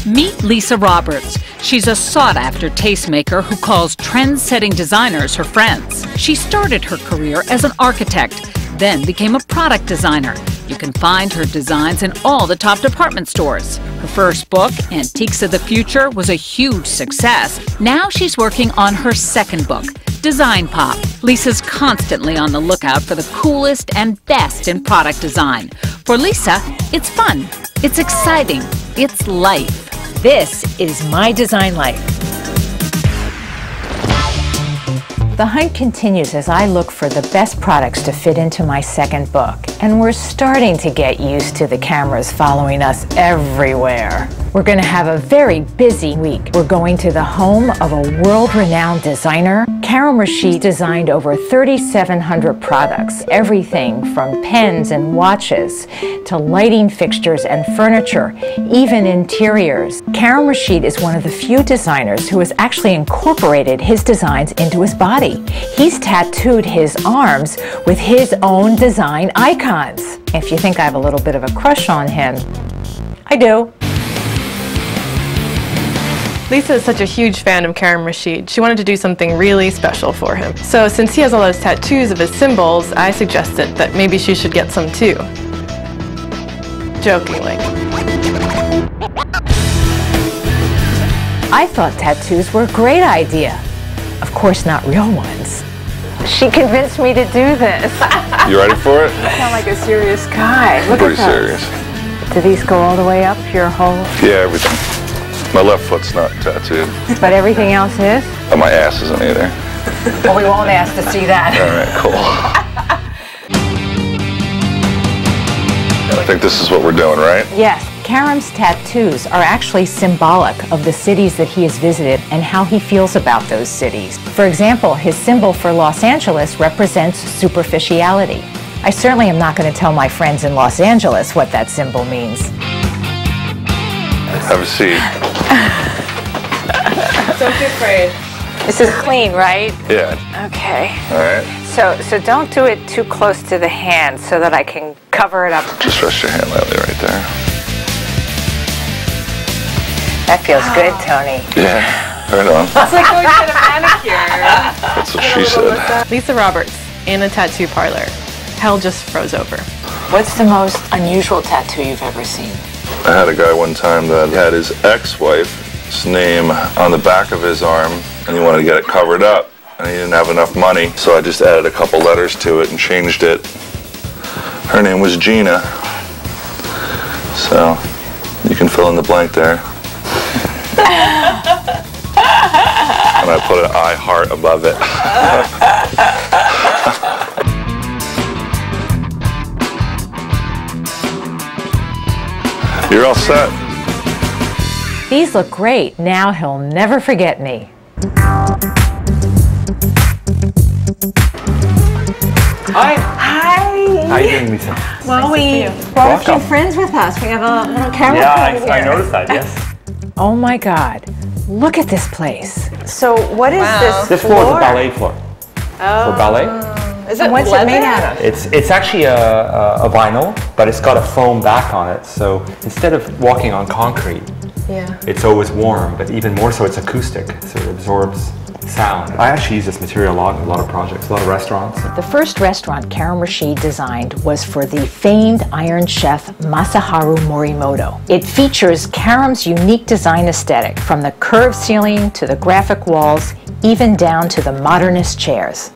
Meet Lisa Roberts. She's a sought-after tastemaker who calls trend-setting designers her friends. She started her career as an architect, then became a product designer. You can find her designs in all the top department stores. Her first book, Antiques of the Future, was a huge success. Now she's working on her second book, Design Pop. Lisa's constantly on the lookout for the coolest and best in product design. For Lisa, it's fun, it's exciting, it's life. This is my design life. The hunt continues as I look for the best products to fit into my second book. And we're starting to get used to the cameras following us everywhere. We're going to have a very busy week. We're going to the home of a world-renowned designer. Karim Rashid designed over 3,700 products, everything from pens and watches to lighting fixtures and furniture, even interiors. Karim Rashid is one of the few designers who has actually incorporated his designs into his body. He's tattooed his arms with his own design icons. If you think I have a little bit of a crush on him, I do. Lisa is such a huge fan of Karim Rashid. She wanted to do something really special for him. So since he has all those tattoos of his symbols, I suggested that maybe she should get some too. Jokingly. I thought tattoos were a great idea. Of course, not real ones. She convinced me to do this. You ready for it? You sound like a serious guy. Look Pretty at those. serious. Do these go all the way up your whole? Yeah, everything. My left foot's not tattooed. But everything else is? And my ass isn't either. Well, we won't ask to see that. All right, cool. I think this is what we're doing, right? Yes. Karim's tattoos are actually symbolic of the cities that he has visited and how he feels about those cities. For example, his symbol for Los Angeles represents superficiality. I certainly am not going to tell my friends in Los Angeles what that symbol means. Have a seat. Don't be afraid. This is clean, right? Yeah. Okay. All right. So don't do it too close to the hand so that I can cover it up. Just rest your hand lightly right there. That feels good, Tony. Yeah, right on. It's like going to get a manicure. That's what she said. Lisa Roberts in a tattoo parlor. Hell just froze over. What's the most unusual tattoo you've ever seen? I had a guy one time that had his ex-wife's name on the back of his arm, and he wanted to get it covered up, and he didn't have enough money, so I just added a couple letters to it and changed it. Her name was Gina, so you can fill in the blank there. And I put an I heart above it. You're all set. These look great. Now he'll never forget me. Hi. Hi. How are you doing, Lisa? Well, we brought a few friends with us. We have a little camera crew here. I noticed that, yes. Oh my God. Look at this place. So what is this This floor is a ballet floor. Oh. For ballet. Is it What's leather? it made out of? It's actually a vinyl, but it's got a foam back on it. So instead of walking on concrete, it's always warm, but even more so it's acoustic, so it absorbs sound. I actually use this material a lot in a lot of projects, a lot of restaurants. The first restaurant Karim Rashid designed was for the famed Iron Chef Masaharu Morimoto. It features Karim's unique design aesthetic, from the curved ceiling to the graphic walls, even down to the modernist chairs.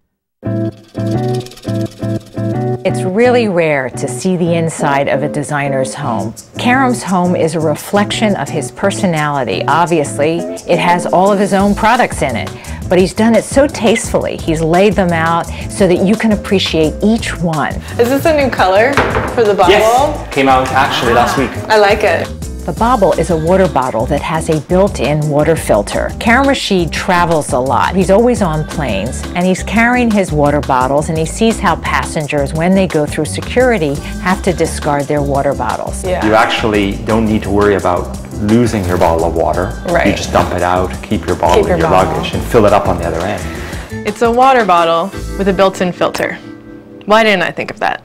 It's really rare to see the inside of a designer's home. Karim's home is a reflection of his personality. Obviously, it has all of his own products in it, but he's done it so tastefully. He's laid them out so that you can appreciate each one. Is this a new color for the bottle? Yes, came out actually last week. I like it. The Bobble is a water bottle that has a built-in water filter. Karim Rashid travels a lot. He's always on planes, and he's carrying his water bottles, and he sees how passengers, when they go through security, have to discard their water bottles. Yeah. You actually don't need to worry about losing your bottle of water. Right. You just dump it out, keep your bottle in your luggage, and fill it up on the other end. It's a water bottle with a built-in filter. Why didn't I think of that?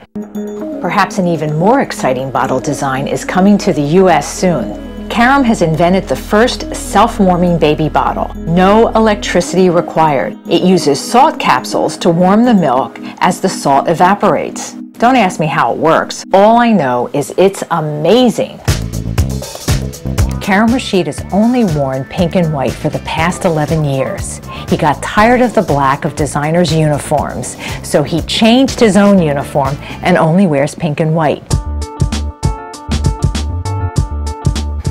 Perhaps an even more exciting bottle design is coming to the U.S. soon. Karim has invented the first self-warming baby bottle. No electricity required. It uses salt capsules to warm the milk as the salt evaporates. Don't ask me how it works. All I know is it's amazing. Karim Rashid has only worn pink and white for the past 11 years. He got tired of the black of designers' uniforms, so he changed his own uniform and only wears pink and white.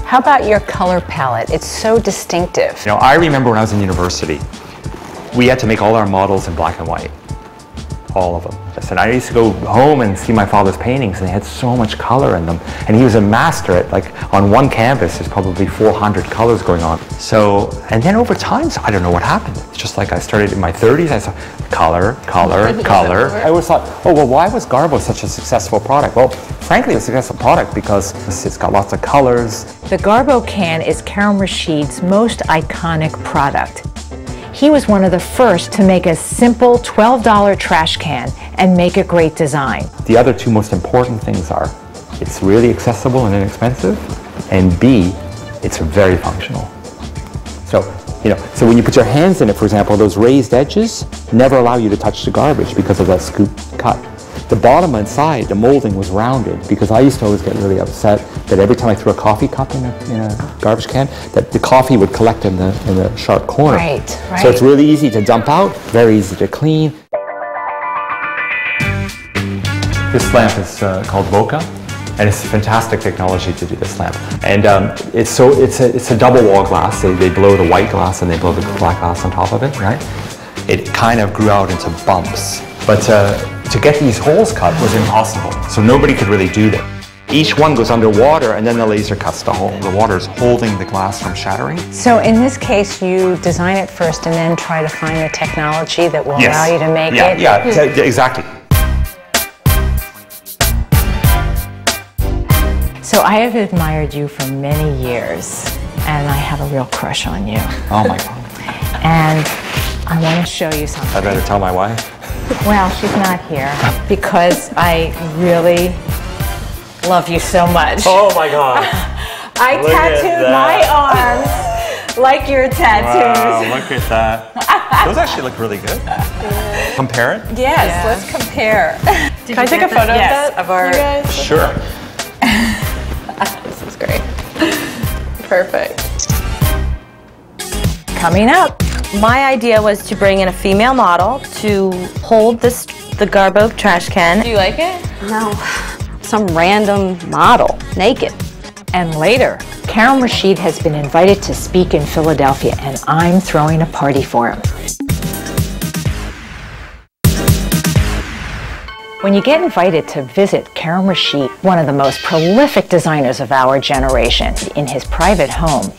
How about your color palette? It's so distinctive. You know, I remember when I was in university, we had to make all our models in black and white. All of them. And I used to go home and see my father's paintings, and they had so much color in them. And he was a master at, like, on one canvas, there's probably 400 colors going on. So, and then over time, so I don't know what happened. It's just like I started in my 30s, I saw color, color, color. I always thought, oh, well, why was Garbo such a successful product? Well, frankly, it was a successful product because it's got lots of colors. The Garbo can is Karim Rashid's most iconic product. He was one of the first to make a simple $12 trash can and make a great design. The other two most important things are it's really accessible and inexpensive, and B, it's very functional. So, you know, so when you put your hands in it, for example, those raised edges never allow you to touch the garbage because of that scoop cut. The bottom and side, the molding was rounded because I used to always get really upset that every time I threw a coffee cup in a garbage can, that the coffee would collect in the sharp corner. Right, right. So it's really easy to dump out, very easy to clean. This lamp is called Boca, and it's fantastic technology to do this lamp. And it's a double wall glass. They blow the white glass and they blow the black glass on top of it, right? It kind of grew out into bumps, but to get these holes cut was impossible. So nobody could really do that. Each one goes underwater and then the laser cuts the hole. The water is holding the glass from shattering. So in this case, you design it first and then try to find the technology that will allow you to make it? Yeah, exactly. So I have admired you for many years, and I have a real crush on you. Oh my God. And I want to show you something. I better tell my wife. Well, she's not here because I really love you so much. Oh my God. I tattooed my arms like your tattoos. Wow, look at that. Those actually look really good. Yeah. Compare it? Yes, let's compare. Can I take a photo of our... Sure. This is great. Perfect. Coming up. My idea was to bring in a female model to hold the Garbo trash can. Do you like it? No, some random model, naked. And later, Karim Rashid has been invited to speak in Philadelphia, and I'm throwing a party for him. When you get invited to visit Karim Rashid, one of the most prolific designers of our generation, in his private home,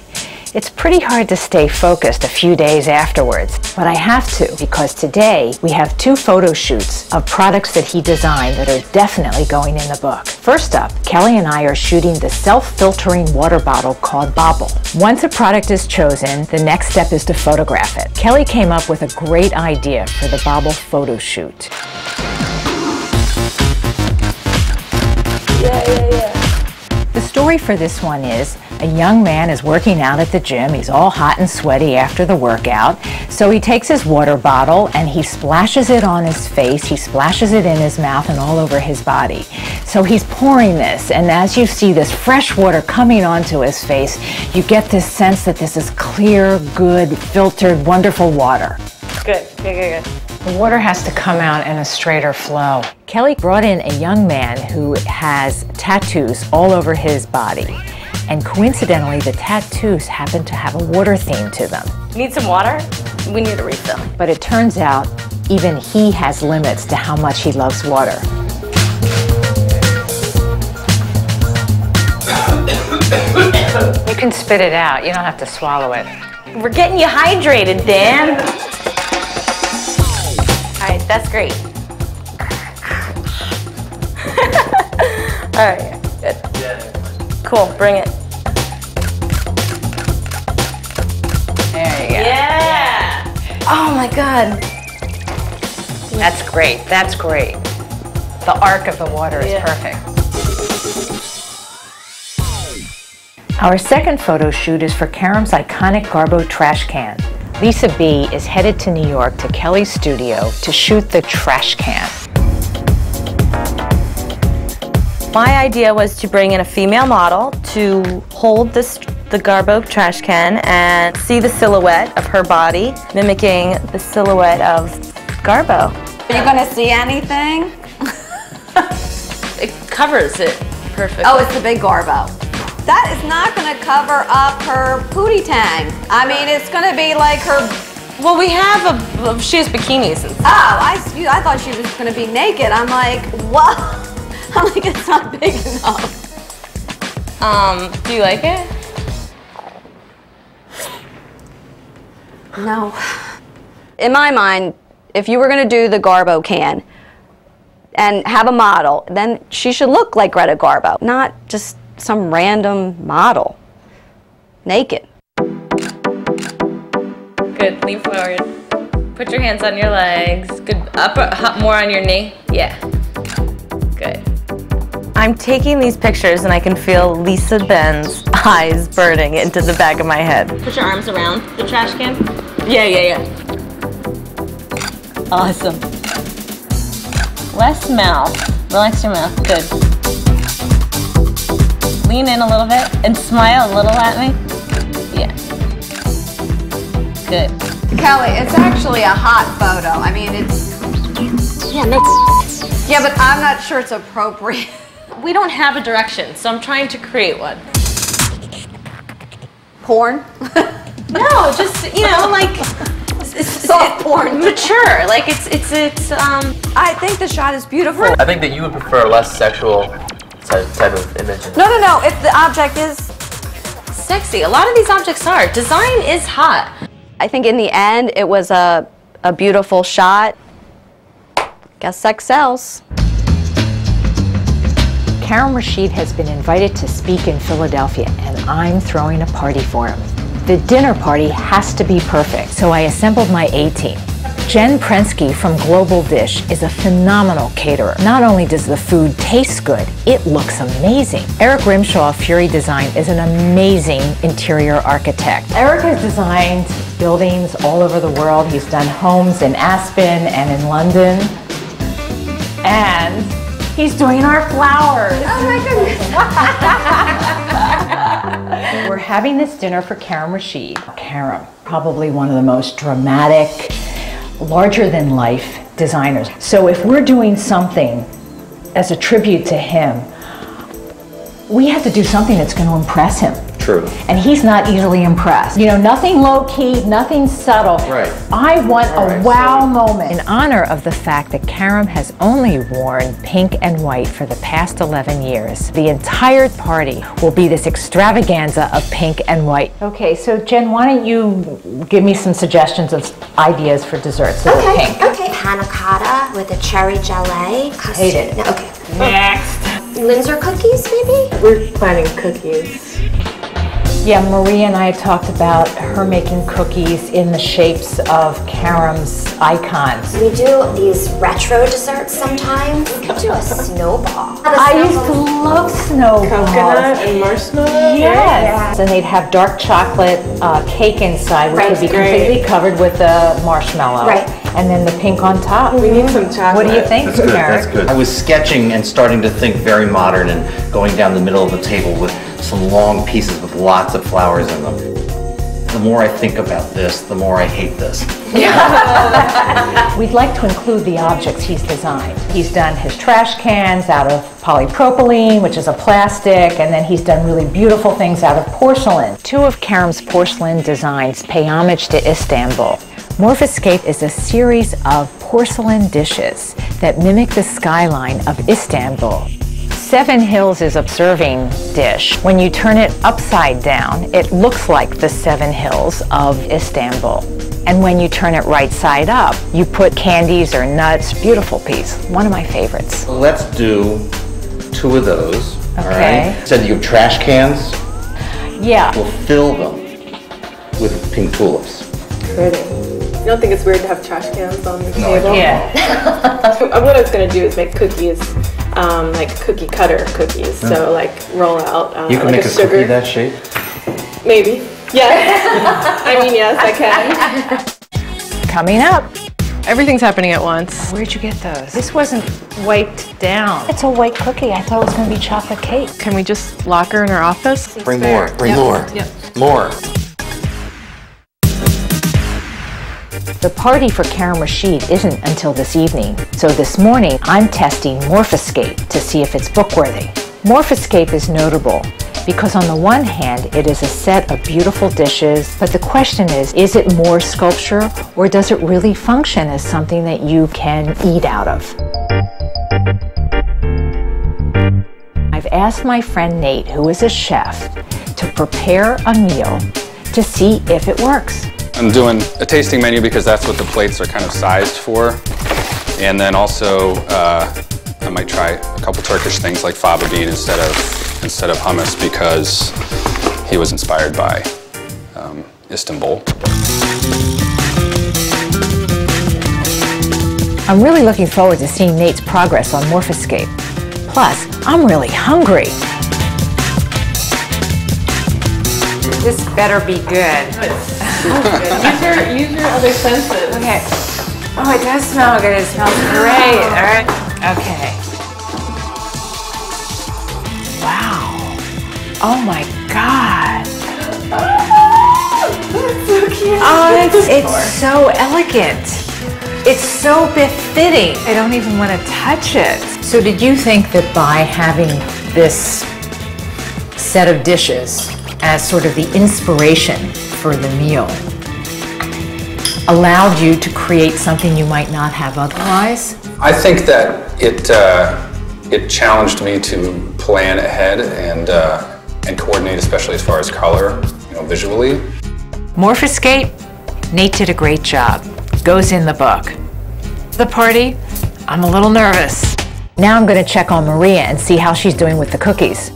it's pretty hard to stay focused a few days afterwards, but I have to because today we have 2 photo shoots of products that he designed that are definitely going in the book. First up, Kelly and I are shooting the self-filtering water bottle called Bobble. Once a product is chosen, the next step is to photograph it. Kelly came up with a great idea for the Bobble photo shoot. The story for this one is a young man is working out at the gym. He's all hot and sweaty after the workout. So he takes his water bottle and he splashes it on his face. He splashes it in his mouth and all over his body. So he's pouring this, and as you see this fresh water coming onto his face, you get this sense that this is clear, good, filtered, wonderful water. Good, good, good, good. The water has to come out in a straighter flow. Kelly brought in a young man who has tattoos all over his body. And coincidentally, the tattoos happen to have a water theme to them. Need some water? We need a refill. But it turns out, even he has limits to how much he loves water. You can spit it out. You don't have to swallow it. We're getting you hydrated, Dan. All right, that's great. All right, good. Cool, bring it. There you go. Yeah. Oh my God. That's great. That's great. The arc of the water is perfect. Our second photo shoot is for Karim's iconic Garbo trash can. Lisa B is headed to New York to Kelly's studio to shoot the trash can. My idea was to bring in a female model to hold the Garbo trash can and see the silhouette of her body, mimicking the silhouette of Garbo. Are you going to see anything? It covers it perfectly. Oh, it's the big Garbo. That is not going to cover up her pootie tang. I mean, it's going to be like her... Well, we have she has bikinis and stuff. Oh, I thought she was going to be naked. I'm like, what? I'm like, it's not big enough. Do you like it? No. In my mind, if you were going to do the Garbo can and have a model, then she should look like Greta Garbo, not just some random model, naked. Good, lean forward. Put your hands on your legs. Good, up, more on your knee. Yeah, good. I'm taking these pictures and I can feel Lisa Ben's eyes burning into the back of my head. Put your arms around the trash can. Yeah. Awesome. Less mouth. Relax your mouth. Good. Lean in a little bit and smile a little at me. Yeah. Good. Kelly, it's actually a hot photo. I mean, it's... Yeah, but I'm not sure it's appropriate. We don't have a direction, so I'm trying to create one. Porn? No, just, you know, like... Soft porn. Mature, like it's I think the shot is beautiful. I think that you would prefer a less sexual type of image. No, if the object is... sexy. A lot of these objects are. Design is hot. I think in the end, it was a beautiful shot. Guess sex sells. Karim Rashid has been invited to speak in Philadelphia, and I'm throwing a party for him. The dinner party has to be perfect, so I assembled my A-team. Jen Prensky from Global Dish is a phenomenal caterer. Not only does the food taste good, it looks amazing. Eric Rimshaw of Fury Design is an amazing interior architect. Eric has designed buildings all over the world. He's done homes in Aspen and in London. And he's doing our flowers. Oh my goodness. We're having this dinner for Karim Rashid. Karim, probably one of the most dramatic, larger-than-life designers. So if we're doing something as a tribute to him, we have to do something that's going to impress him. True. And he's not easily impressed. You know, nothing low-key, nothing subtle. Right. I want a wow moment. In honor of the fact that Karim has only worn pink and white for the past 11 years, the entire party will be this extravaganza of pink and white. Okay, so Jen, why don't you give me some suggestions of ideas for desserts that are pink? Okay. Panna cotta with a cherry gelée. Custard. Hate it. No, okay. Next. Linzer cookies, maybe? We're planning cookies. Yeah, Maria and I talked about her making cookies in the shapes of Karim's icons. We do these retro desserts sometimes. We could do a snowball. I used to love snowballs. Coconut and marshmallow. Yes. And they'd have dark chocolate cake inside, which would be completely covered with the marshmallow. Right. And then the pink on top. We need some chocolate. What do you think, That's good, Karen? that's good. I was sketching and starting to think very modern and going down the middle of the table with some long pieces with lots of flowers in them. The more I think about this, the more I hate this. We'd like to include the objects he's designed. He's done his trash cans out of polypropylene, which is a plastic, and then he's done really beautiful things out of porcelain. Two of Karim's porcelain designs pay homage to Istanbul. Morphoscape is a series of porcelain dishes that mimic the skyline of Istanbul. Seven Hills is a serving dish. When you turn it upside down, it looks like the Seven Hills of Istanbul. And when you turn it right side up, you put candies or nuts. Beautiful piece. One of my favorites. Let's do two of those. Okay. All right. Said you have trash cans. Yeah. We'll fill them with pink tulips. Pretty. You don't think it's weird to have trash cans on the table? Yeah. What I was going to do is make cookies like cookie cutter cookies. So like roll out You can like make a sugar. cookie that shape? Maybe. Yes. I mean, yes, I can. Coming up. Everything's happening at once. Where'd you get those? This wasn't wiped down. It's a white cookie. I thought it was going to be chocolate cake. Can we just lock her in her office? Bring more. Bring more. Yep. More. The party for Karim Rashid isn't until this evening, so this morning I'm testing Morphoscape to see if it's bookworthy. Morphoscape is notable because on the one hand it is a set of beautiful dishes, but the question is it more sculpture or does it really function as something that you can eat out of? I've asked my friend Nate, who is a chef, to prepare a meal to see if it works. I'm doing a tasting menu because that's what the plates are kind of sized for. And then also, I might try a couple Turkish things like fava bean instead of hummus because he was inspired by Istanbul. I'm really looking forward to seeing Nate's progress on Morphoscape. Plus, I'm really hungry. This better be good. Use your other senses. Okay. Oh, it does smell good. It smells great. All right. Okay. Wow. Oh my God. That's so cute. Oh, it's so elegant. It's so befitting. I don't even want to touch it. So did you think that by having this set of dishes as sort of the inspiration for the meal allowed you to create something you might not have otherwise? I think that it challenged me to plan ahead and coordinate, especially as far as color, visually. Morphoscape, Nate did a great job. Goes in the book. The party, I'm a little nervous. Now I'm going to check on Maria and see how she's doing with the cookies.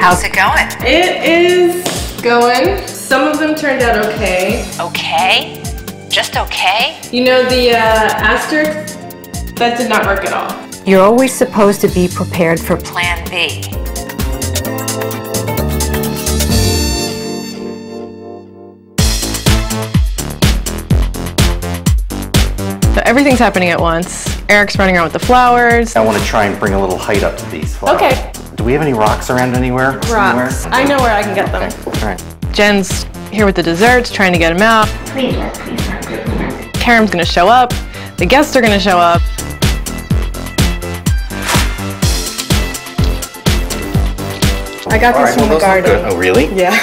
How's it going? It is going. Some of them turned out okay. Okay? Just okay? You know, the asterisk, that did not work at all. You're always supposed to be prepared for Plan B. So everything's happening at once. Eric's running around with the flowers. I want to try and bring a little height up to these flowers. Okay. Do we have any rocks around anywhere? Rocks. I know where I can get them. Okay. All right. Jen's here with the desserts, trying to get them out. Please, please. Karim's gonna show up. The guests are gonna show up. I got these from the garden. Oh, really? Yeah.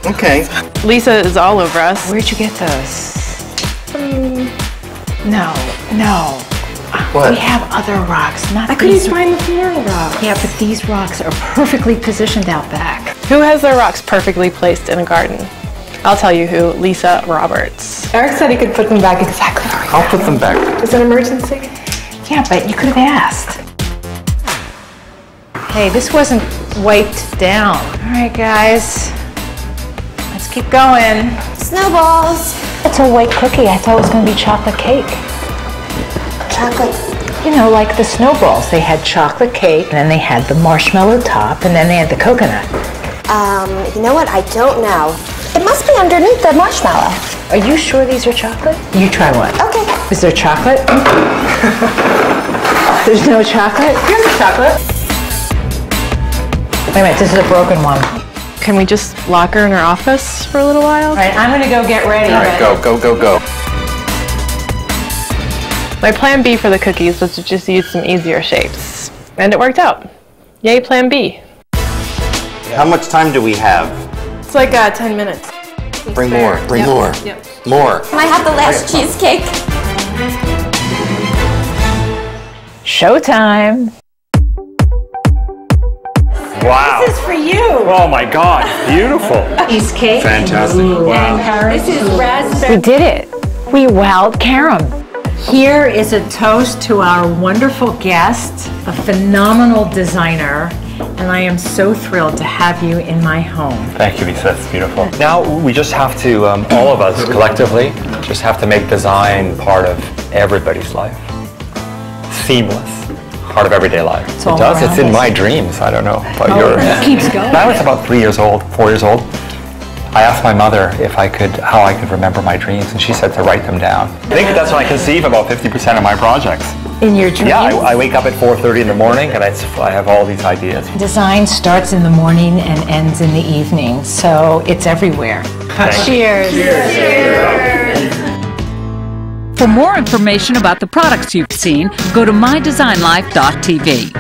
Okay. Lisa is all over us. Where'd you get those? No. What? We have other rocks, not I couldn't find the floral rocks. Yeah, but these rocks are perfectly positioned out back. Who has their rocks perfectly placed in a garden? I'll tell you who, Lisa Roberts. Eric said he could put them back exactly where I'll put them back. Is it an emergency? Yeah, but you could have asked. Hey, this wasn't wiped down. All right, guys. Let's keep going. Snowballs. It's a white cookie. I thought it was going to be chocolate cake. Chocolate. You know, like the snowballs. They had chocolate cake, and then they had the marshmallow top, and then they had the coconut. You know what? I don't know. It must be underneath the marshmallow. Are you sure these are chocolate? You try one. Okay. Is there chocolate? There's no chocolate? Here's the chocolate. Wait a minute, this is a broken one. Can we just lock her in her office for a little while? All right, I'm gonna go get ready. All right, go. My plan B for the cookies was to just use some easier shapes. And it worked out. Yay, plan B. How much time do we have? It's like 10 minutes. Bring more. Bring more. Yep. More. Can I have the last cheesecake? Showtime. Wow. This is for you. Oh my God, beautiful. Cheesecake. Fantastic. Wow. This is raspberry. We did it. We wowed Karim. Here is a toast to our wonderful guest, a phenomenal designer, and I am so thrilled to have you in my home. Thank you, Lisa. That's beautiful. Now we just have to, all of us collectively, just have to make design part of everybody's life. seamless. Part of everyday life. It's It all does. around It's in us. my dreams. I don't know about yours. It keeps going. When I was about 3 years old, 4 years old, I asked my mother how I could remember my dreams, and she said to write them down. I think that's when I conceive about 50% of my projects. In your dreams? Yeah, I wake up at 4:30 in the morning, and I have all these ideas. Design starts in the morning and ends in the evening, so it's everywhere. Cheers. Cheers. For more information about the products you've seen, go to mydesignlife.tv.